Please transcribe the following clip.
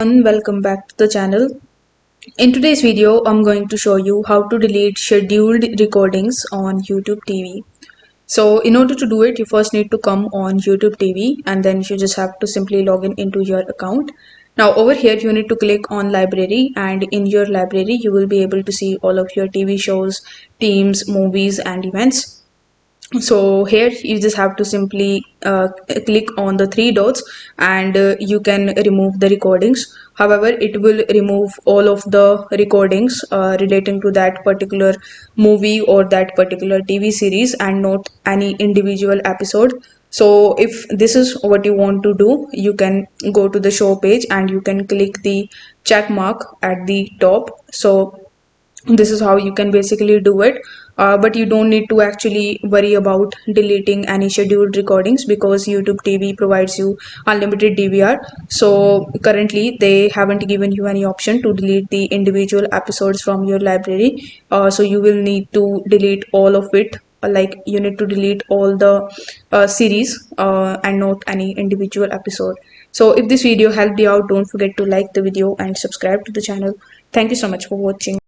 Welcome back to the channel. In today's video, I'm going to show you how to delete scheduled recordings on YouTube TV. So in order to do it, you first need to come on YouTube TV and then you just have to simply log in into your account. Now over here, you need to click on library, and in your library, you will be able to see all of your TV shows, themes, movies and events. So here you just have to simply click on the three dots, and you can remove the recordings. However, it will remove all of the recordings relating to that particular movie or that particular TV series and not any individual episode. So if this is what you want to do, you can go to the show page and you can click the check mark at the top. So this is how you can basically do it, but you don't need to actually worry about deleting any scheduled recordings because YouTube TV provides you unlimited DVR. So currently they haven't given you any option to delete the individual episodes from your library, so you will need to delete all of it. Like you need to delete all the series and not any individual episode. So if this video helped you out, don't forget to like the video and subscribe to the channel. Thank you so much for watching.